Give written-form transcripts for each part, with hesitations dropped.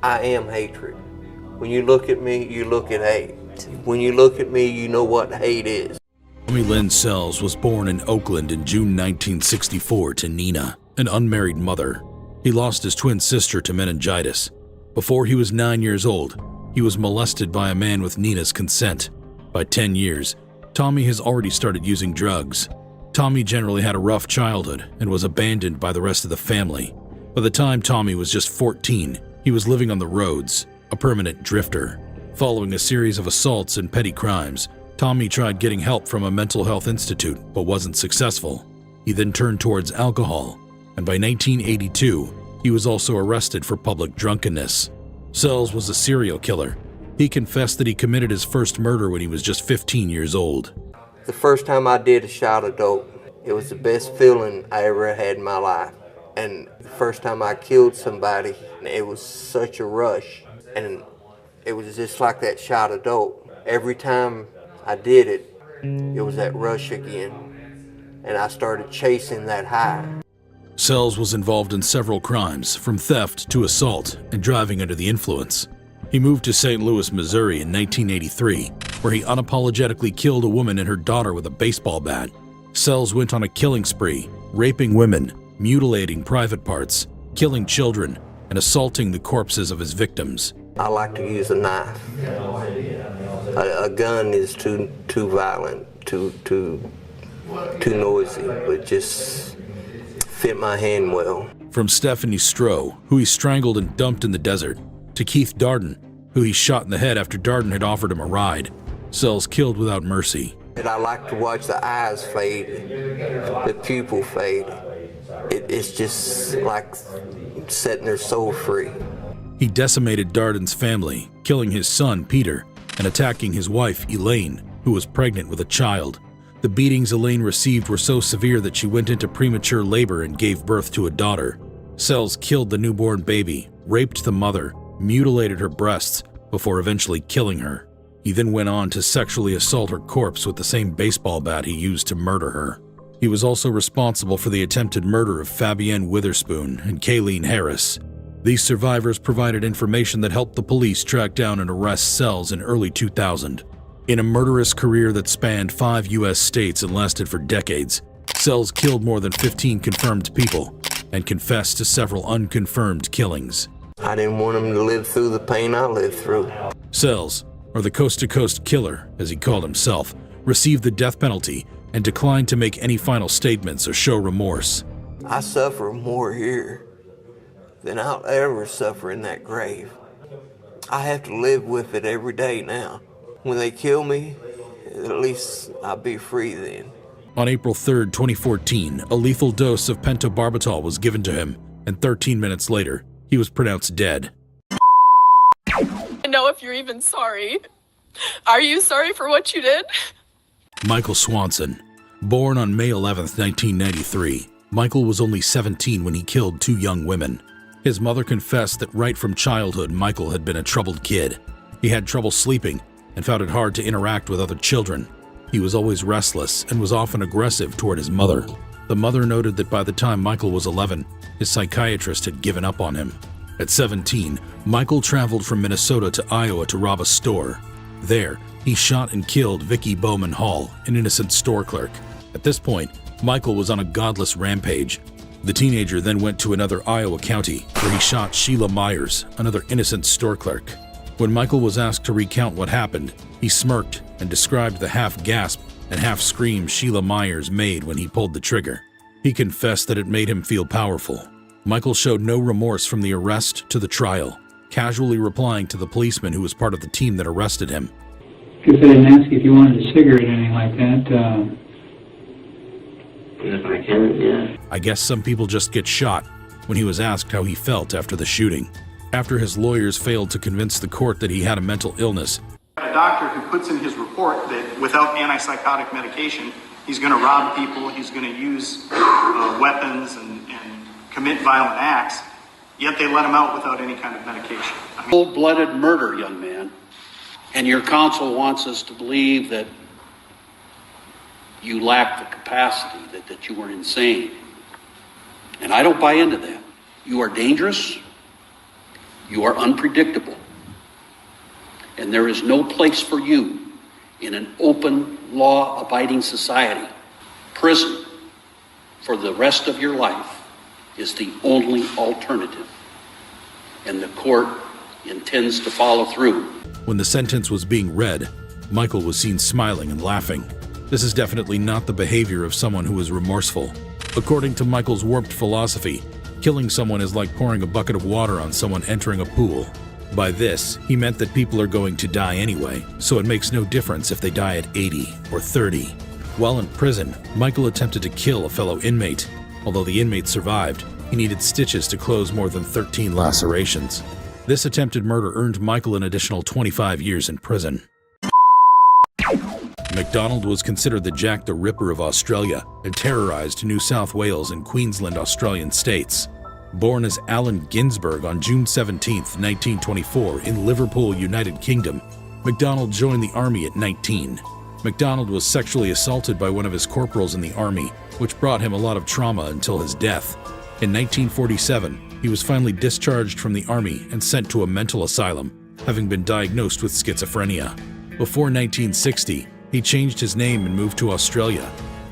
I am hatred. When you look at me, you look at hate. When you look at me, you know what hate is. Tommy Lynn Sells was born in Oakland in June 1964 to Nina, an unmarried mother. He lost his twin sister to meningitis. Before he was 9 years old, he was molested by a man with Nina's consent. By 10 years, Tommy has already started using drugs. Tommy generally had a rough childhood and was abandoned by the rest of the family. By the time Tommy was just 14, he was living on the roads, a permanent drifter. Following a series of assaults and petty crimes, Tommy tried getting help from a mental health institute but wasn't successful. He then turned towards alcohol, and by 1982, he was also arrested for public drunkenness. Sells was a serial killer. He confessed that he committed his first murder when he was just 15 years old. The first time I did a shot of dope, it was the best feeling I ever had in my life. And the first time I killed somebody, it was such a rush. And it was just like that shot of dope. Every time I did it, it was that rush again. And I started chasing that high. Sells was involved in several crimes, from theft to assault and driving under the influence. He moved to St. Louis, Missouri in 1983, where he unapologetically killed a woman and her daughter with a baseball bat. Sells went on a killing spree, raping women, mutilating private parts, killing children, and assaulting the corpses of his victims. I like to use a knife. A gun is too violent, too noisy, but just fit my hand well. From Stephanie Stroh, who he strangled and dumped in the desert, to Keith Darden, who he shot in the head after Darden had offered him a ride, Sells killed without mercy. And I like to watch the eyes fade, the pupil fade. It's just like setting their soul free. He decimated Darden's family, killing his son, Peter, and attacking his wife, Elaine, who was pregnant with a child. The beatings Elaine received were so severe that she went into premature labor and gave birth to a daughter. Sells killed the newborn baby, raped the mother, mutilated her breasts, before eventually killing her. He then went on to sexually assault her corpse with the same baseball bat he used to murder her. He was also responsible for the attempted murder of Fabienne Witherspoon and Kayleen Harris. These survivors provided information that helped the police track down and arrest Sells in early 2000. In a murderous career that spanned 5 U.S. states and lasted for decades, Sells killed more than 15 confirmed people and confessed to several unconfirmed killings. I didn't want him to live through the pain I lived through. Sells, or the coast-to-coast killer, as he called himself, received the death penalty and declined to make any final statements or show remorse. I suffer more here than I'll ever suffer in that grave. I have to live with it every day now. When they kill me, at least I'll be free then. On April 3, 2014, a lethal dose of pentobarbital was given to him, and 13 minutes later, he was pronounced dead. I know if you're even sorry. Are you sorry for what you did? Michael Swanson. Born on May 11, 1993, Michael was only 17 when he killed 2 young women. His mother confessed that right from childhood, Michael had been a troubled kid. He had trouble sleeping and found it hard to interact with other children. He was always restless and was often aggressive toward his mother. The mother noted that by the time Michael was 11, his psychiatrist had given up on him. At 17, Michael traveled from Minnesota to Iowa to rob a store. There, he shot and killed Vicki Bowman Hall, an innocent store clerk. At this point, Michael was on a godless rampage. The teenager then went to another Iowa county, where he shot Sheila Myers, another innocent store clerk. When Michael was asked to recount what happened, he smirked and described the half-gasp and half-scream Sheila Myers made when he pulled the trigger. He confessed that it made him feel powerful. Michael showed no remorse from the arrest to the trial, casually replying to the policeman who was part of the team that arrested him. If they didn't ask if you wanted a cigarette or anything like that, if I can, yeah. I guess some people just get shot, when he was asked how he felt after the shooting. After his lawyers failed to convince the court that he had a mental illness, a doctor who puts in his report that without antipsychotic medication, he's going to rob people, he's going to use weapons and commit violent acts, yet they let him out without any kind of medication. Cold-blooded murder, young man. And your counsel wants us to believe that you lack the capacity, that you were insane. And I don't buy into that. You are dangerous. You are unpredictable, and there is no place for you in an open, law-abiding society. Prison for the rest of your life is the only alternative, and the court intends to follow through. When the sentence was being read, Michael was seen smiling and laughing. This is definitely not the behavior of someone who is remorseful. According to Michael's warped philosophy, killing someone is like pouring a bucket of water on someone entering a pool. By this, he meant that people are going to die anyway, so it makes no difference if they die at 80 or 30. While in prison, Michael attempted to kill a fellow inmate. Although the inmate survived, he needed stitches to close more than 13 lacerations. This attempted murder earned Michael an additional 25 years in prison. MacDonald was considered the Jack the Ripper of Australia and terrorized New South Wales and Queensland Australian states. Born as Allen Ginsberg on June 17, 1924 in Liverpool, United Kingdom, MacDonald joined the army at 19. MacDonald was sexually assaulted by one of his corporals in the army, which brought him a lot of trauma until his death. In 1947, he was finally discharged from the army and sent to a mental asylum, having been diagnosed with schizophrenia. Before 1960, he changed his name and moved to Australia.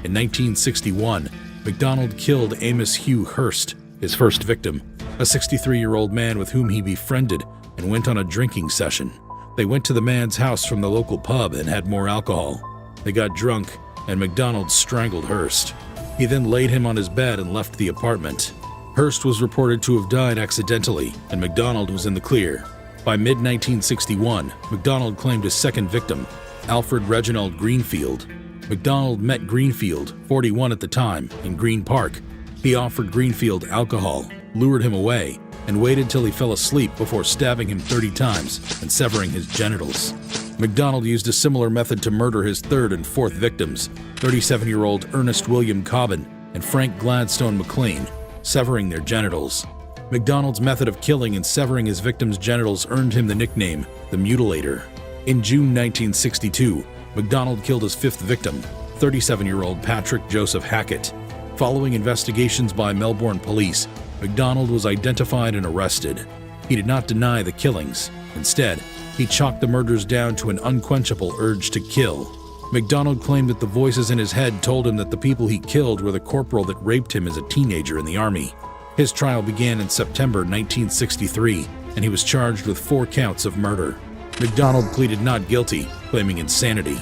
In 1961, MacDonald killed Amos Hugh Hurst, his first victim, a 63-year-old man with whom he befriended and went on a drinking session. They went to the man's house from the local pub and had more alcohol. They got drunk, and MacDonald strangled Hurst. He then laid him on his bed and left the apartment. Hurst was reported to have died accidentally, and MacDonald was in the clear. By mid-1961, MacDonald claimed his second victim, Alfred Reginald Greenfield. MacDonald met Greenfield, 41 at the time, in Green Park. He offered Greenfield alcohol, lured him away, and waited till he fell asleep before stabbing him 30 times and severing his genitals. MacDonald used a similar method to murder his third and fourth victims, 37-year-old Ernest William Cobbin and Frank Gladstone McLean, severing their genitals. MacDonald's method of killing and severing his victims' genitals earned him the nickname the Mutilator. In June 1962, MacDonald killed his fifth victim, 37-year-old Patrick Joseph Hackett. Following investigations by Melbourne police, MacDonald was identified and arrested. He did not deny the killings. Instead, he chalked the murders down to an unquenchable urge to kill. MacDonald claimed that the voices in his head told him that the people he killed were the corporal that raped him as a teenager in the army. His trial began in September 1963, and he was charged with 4 counts of murder. MacDonald pleaded not guilty, claiming insanity.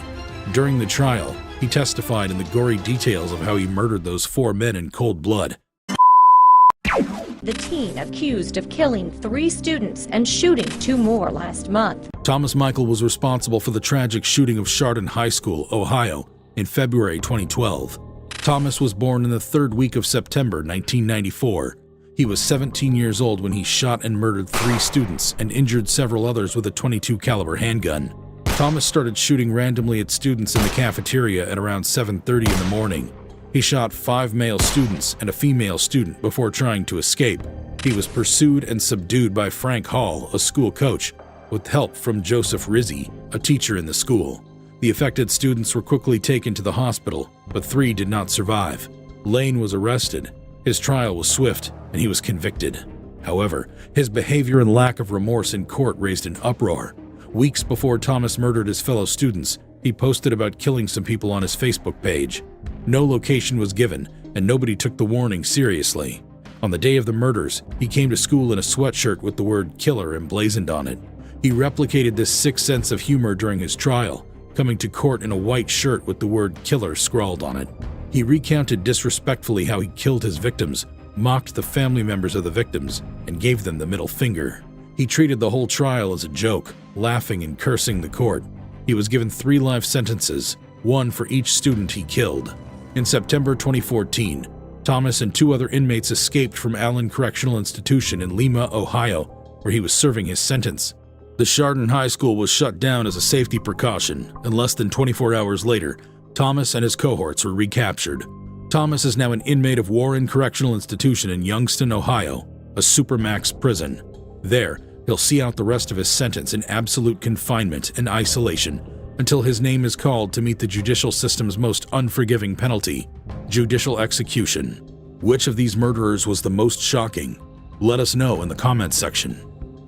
During the trial, he testified in the gory details of how he murdered those 4 men in cold blood. The teen accused of killing 3 students and shooting 2 more last month. Thomas Michael was responsible for the tragic shooting of Chardon High School, Ohio, in February 2012. Thomas was born in the 3rd week of September 1994. He was 17 years old when he shot and murdered 3 students and injured several others with a .22 caliber handgun. Thomas started shooting randomly at students in the cafeteria at around 7:30 in the morning. He shot 5 male students and a female student before trying to escape. He was pursued and subdued by Frank Hall, a school coach, with help from Joseph Rizzi, a teacher in the school. The affected students were quickly taken to the hospital, but 3 did not survive. Lane was arrested. His trial was swift, and he was convicted. However, his behavior and lack of remorse in court raised an uproar. Weeks before Thomas murdered his fellow students, he posted about killing some people on his Facebook page. No location was given, and nobody took the warning seriously. On the day of the murders, he came to school in a sweatshirt with the word killer emblazoned on it. He replicated this sick sense of humor during his trial, coming to court in a white shirt with the word killer scrawled on it. He recounted disrespectfully how he killed his victims, mocked the family members of the victims, and gave them the middle finger. He treated the whole trial as a joke, laughing and cursing the court. He was given 3 life sentences, 1 for each student he killed. In September 2014, Thomas and 2 other inmates escaped from Allen Correctional Institution in Lima, Ohio, where he was serving his sentence. The Chardon High School was shut down as a safety precaution, and less than 24 hours later, Thomas and his cohorts were recaptured. Thomas is now an inmate of Warren Correctional Institution in Youngstown, Ohio, a supermax prison. There, he'll see out the rest of his sentence in absolute confinement and isolation until his name is called to meet the judicial system's most unforgiving penalty, judicial execution. Which of these murderers was the most shocking? Let us know in the comments section.